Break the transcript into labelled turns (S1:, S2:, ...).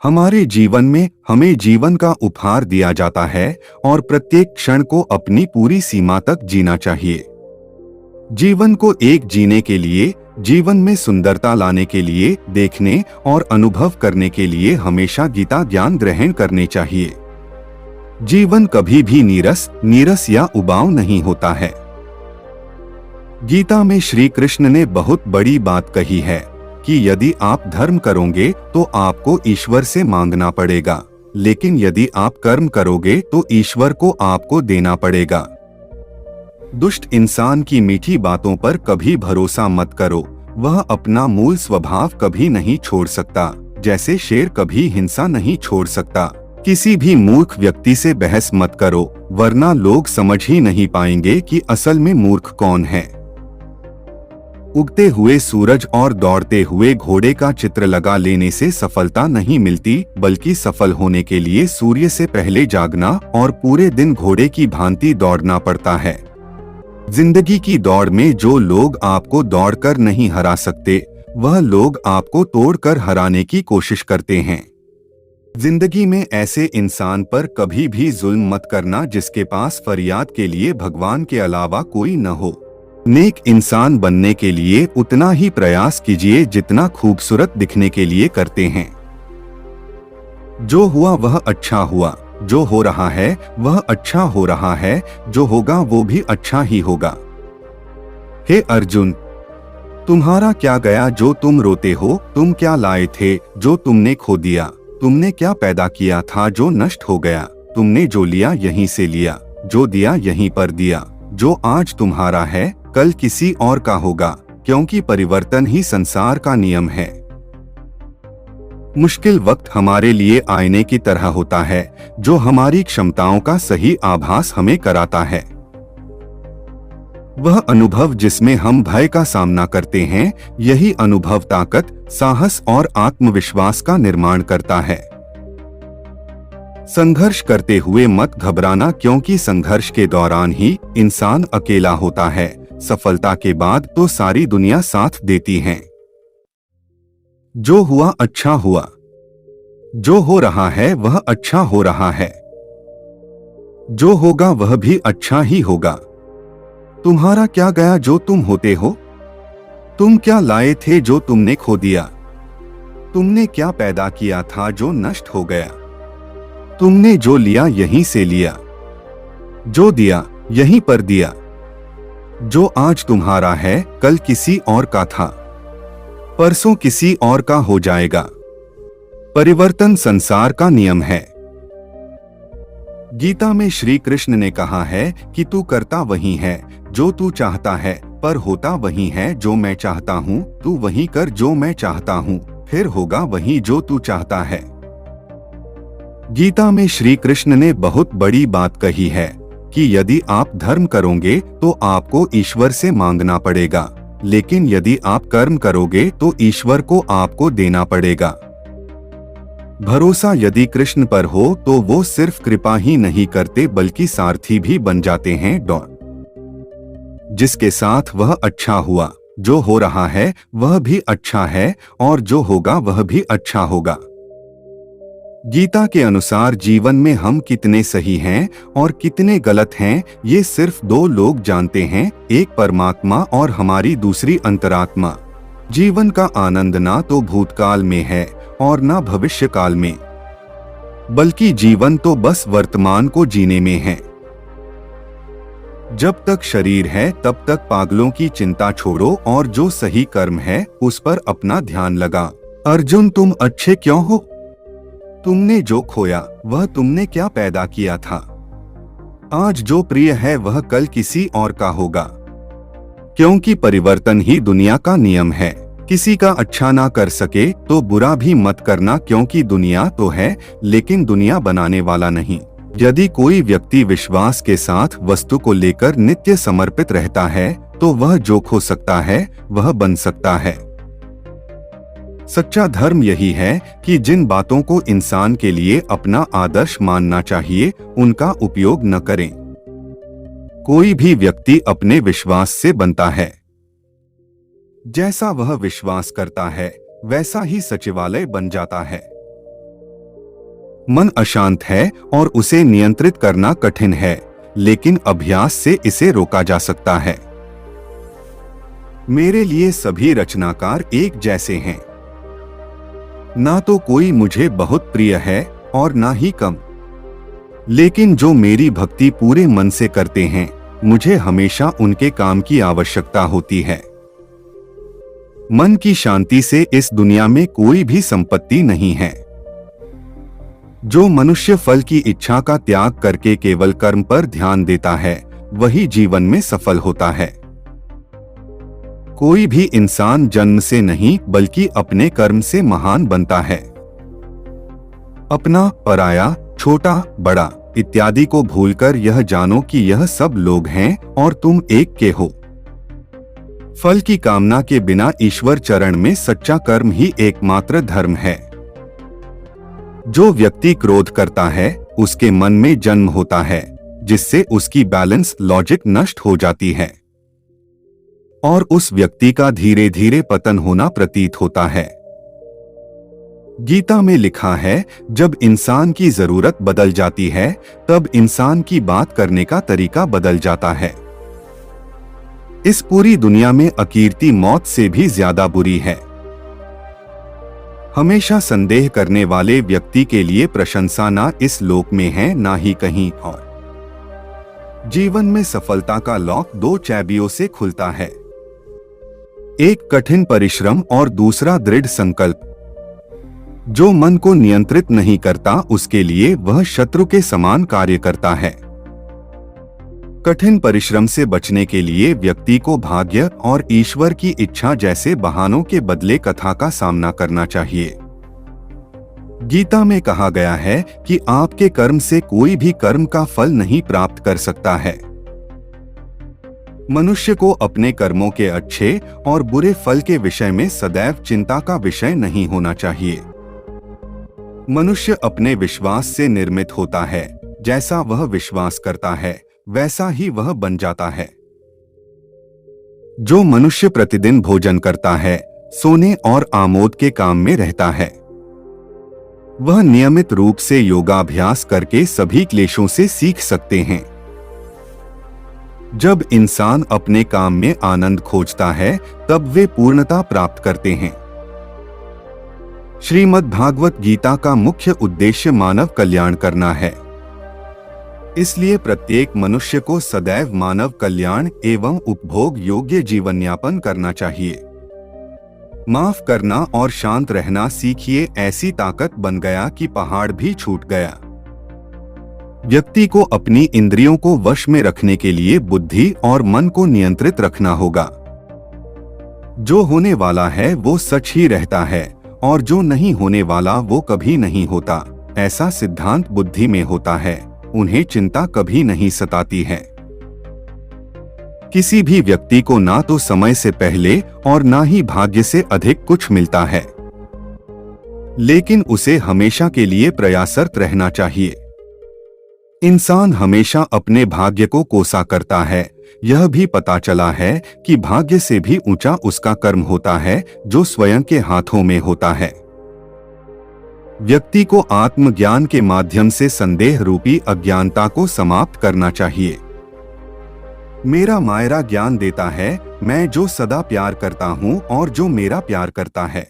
S1: हमारे जीवन में हमें जीवन का उपहार दिया जाता है और प्रत्येक क्षण को अपनी पूरी सीमा तक जीना चाहिए। जीवन को एक जीने के लिए, जीवन में सुंदरता लाने के लिए, देखने और अनुभव करने के लिए हमेशा गीता ज्ञान ग्रहण करने चाहिए। जीवन कभी भी नीरस या उबाऊ नहीं होता है। गीता में श्री कृष्ण ने बहुत बड़ी बात कही है कि यदि आप धर्म करोगे तो आपको ईश्वर से मांगना पड़ेगा, लेकिन यदि आप कर्म करोगे तो ईश्वर को आपको देना पड़ेगा। दुष्ट इंसान की मीठी बातों पर कभी भरोसा मत करो, वह अपना मूल स्वभाव कभी नहीं छोड़ सकता, जैसे शेर कभी हिंसा नहीं छोड़ सकता। किसी भी मूर्ख व्यक्ति से बहस मत करो, वरना लोग समझ ही नहीं पाएंगे कि असल में मूर्ख कौन है। उगते हुए सूरज और दौड़ते हुए घोड़े का चित्र लगा लेने से सफलता नहीं मिलती, बल्कि सफल होने के लिए सूर्य से पहले जागना और पूरे दिन घोड़े की भांति दौड़ना पड़ता है। जिंदगी की दौड़ में जो लोग आपको दौड़कर नहीं हरा सकते, वह लोग आपको तोड़कर हराने की कोशिश करते हैं। जिंदगी में ऐसे इंसान पर कभी भी जुल्म मत करना जिसके पास फरियाद के लिए भगवान के अलावा कोई न हो। नेक इंसान बनने के लिए उतना ही प्रयास कीजिए जितना खूबसूरत दिखने के लिए करते हैं। जो हुआ वह अच्छा हुआ, जो हो रहा है वह अच्छा हो रहा है, जो होगा वो भी अच्छा ही होगा। हे अर्जुन, तुम्हारा क्या गया जो तुम रोते हो? तुम क्या लाए थे जो तुमने खो दिया? तुमने क्या पैदा किया था जो नष्ट हो गया? तुमने जो लिया यहीं से लिया, जो दिया यहीं पर दिया। जो आज तुम्हारा है कल किसी और का होगा, क्योंकि परिवर्तन ही संसार का नियम है। मुश्किल वक्त हमारे लिए आईने की तरह होता है, जो हमारी क्षमताओं का सही आभास हमें कराता है। वह अनुभव जिसमें हम भय का सामना करते हैं, यही अनुभव ताकत, साहस और आत्मविश्वास का निर्माण करता है। संघर्ष करते हुए मत घबराना, क्योंकि संघर्ष के दौरान ही इंसान अकेला होता है। सफलता के बाद तो सारी दुनिया साथ देती है। जो हुआ अच्छा हुआ, जो हो रहा है वह अच्छा हो रहा है, जो होगा वह भी अच्छा ही होगा। तुम्हारा क्या गया जो तुम होते हो? तुम क्या लाए थे जो तुमने खो दिया? तुमने क्या पैदा किया था जो नष्ट हो गया? तुमने जो लिया यहीं से लिया, जो दिया यहीं पर दिया। जो आज तुम्हारा है कल किसी और का था, परसों किसी और का हो जाएगा। परिवर्तन संसार का नियम है। गीता में श्री कृष्ण ने कहा है कि तू करता वही है जो तू चाहता है, पर होता वही है जो मैं चाहता हूँ। तू वही कर जो मैं चाहता हूँ, फिर होगा वही जो तू चाहता है। गीता में श्री कृष्ण ने बहुत बड़ी बात कही है कि यदि आप धर्म करोगे तो आपको ईश्वर से मांगना पड़ेगा, लेकिन यदि आप कर्म करोगे तो ईश्वर को आपको देना पड़ेगा। भरोसा यदि कृष्ण पर हो तो वो सिर्फ कृपा ही नहीं करते बल्कि सारथी भी बन जाते हैं। जिसके साथ वह अच्छा हुआ, जो हो रहा है वह भी अच्छा है, और जो होगा वह भी अच्छा होगा। गीता के अनुसार जीवन में हम कितने सही हैं और कितने गलत हैं, ये सिर्फ दो लोग जानते हैं, एक परमात्मा और हमारी दूसरी अंतरात्मा। जीवन का आनंद ना तो भूतकाल में है और ना भविष्य काल में, बल्कि जीवन तो बस वर्तमान को जीने में है। जब तक शरीर है तब तक पागलों की चिंता छोड़ो और जो सही कर्म है उस पर अपना ध्यान लगा। अर्जुन, तुम अच्छे क्यों हो? तुमने जो खोया वह तुमने क्या पैदा किया था? आज जो प्रिय है वह कल किसी और का होगा, क्योंकि परिवर्तन ही दुनिया का नियम है। किसी का अच्छा ना कर सके तो बुरा भी मत करना, क्योंकि दुनिया तो है लेकिन दुनिया बनाने वाला नहीं। यदि कोई व्यक्ति विश्वास के साथ वस्तु को लेकर नित्य समर्पित रहता है तो वह जो खो सकता है वह बन सकता है। सच्चा धर्म यही है कि जिन बातों को इंसान के लिए अपना आदर्श मानना चाहिए उनका उपयोग न करें। कोई भी व्यक्ति अपने विश्वास से बनता है। जैसा वह विश्वास करता है वैसा ही सचिवालय बन जाता है। मन अशांत है और उसे नियंत्रित करना कठिन है, लेकिन अभ्यास से इसे रोका जा सकता है। मेरे लिए सभी रचनाकार एक जैसे हैं। ना तो कोई मुझे बहुत प्रिय है और ना ही कम, लेकिन जो मेरी भक्ति पूरे मन से करते हैं, मुझे हमेशा उनके काम की आवश्यकता होती है। मन की शांति से इस दुनिया में कोई भी संपत्ति नहीं है। जो मनुष्य फल की इच्छा का त्याग करके केवल कर्म पर ध्यान देता है, वही जीवन में सफल होता है। कोई भी इंसान जन्म से नहीं बल्कि अपने कर्म से महान बनता है। अपना, पराया, छोटा, बड़ा इत्यादि को भूलकर यह जानो कि यह सब लोग हैं और तुम एक के हो। फल की कामना के बिना ईश्वर चरण में सच्चा कर्म ही एकमात्र धर्म है। जो व्यक्ति क्रोध करता है, उसके मन में जन्म होता है, जिससे उसकी बैलेंस लॉजिक नष्ट हो जाती है और उस व्यक्ति का धीरे धीरे पतन होना प्रतीत होता है। गीता में लिखा है, जब इंसान की जरूरत बदल जाती है, तब इंसान की बात करने का तरीका बदल जाता है। इस पूरी दुनिया में अकीर्ति मौत से भी ज्यादा बुरी है। हमेशा संदेह करने वाले व्यक्ति के लिए प्रशंसा ना इस लोक में है ना ही कहीं और। जीवन में सफलता का लॉक दो चाबियों से खुलता है, एक कठिन परिश्रम और दूसरा दृढ़ संकल्प। जो मन को नियंत्रित नहीं करता, उसके लिए वह शत्रु के समान कार्य करता है। कठिन परिश्रम से बचने के लिए व्यक्ति को भाग्य और ईश्वर की इच्छा जैसे बहानों के बदले कथा का सामना करना चाहिए। गीता में कहा गया है कि आपके कर्म से कोई भी कर्म का फल नहीं प्राप्त कर सकता है। मनुष्य को अपने कर्मों के अच्छे और बुरे फल के विषय में सदैव चिंता का विषय नहीं होना चाहिए। मनुष्य अपने विश्वास से निर्मित होता है। जैसा वह विश्वास करता है, वैसा ही वह बन जाता है। जो मनुष्य प्रतिदिन भोजन करता है, सोने और आमोद के काम में रहता है, वह नियमित रूप से योगाभ्यास करके सभी क्लेशों से सीख सकते हैं। जब इंसान अपने काम में आनंद खोजता है, तब वे पूर्णता प्राप्त करते हैं। श्रीमद् भागवत गीता का मुख्य उद्देश्य मानव कल्याण करना है। इसलिए प्रत्येक मनुष्य को सदैव मानव कल्याण एवं उपभोग योग्य जीवन यापन करना चाहिए। माफ करना और शांत रहना सीखिए, ऐसी ताकत बन गया कि पहाड़ भी छूट गया। व्यक्ति को अपनी इंद्रियों को वश में रखने के लिए बुद्धि और मन को नियंत्रित रखना होगा। जो होने वाला है वो सच ही रहता है और जो नहीं होने वाला वो कभी नहीं होता। ऐसा सिद्धांत बुद्धि में होता है, उन्हें चिंता कभी नहीं सताती है। किसी भी व्यक्ति को ना तो समय से पहले और ना ही भाग्य से अधिक कुछ मिलता है, लेकिन उसे हमेशा के लिए प्रयासरत रहना चाहिए। इंसान हमेशा अपने भाग्य को कोसा करता है। यह भी पता चला है कि भाग्य से भी ऊंचा उसका कर्म होता है, जो स्वयं के हाथों में होता है। व्यक्ति को आत्मज्ञान के माध्यम से संदेह रूपी अज्ञानता को समाप्त करना चाहिए। मेरा मायरा ज्ञान देता है, मैं जो सदा प्यार करता हूँ और जो मेरा प्यार करता है।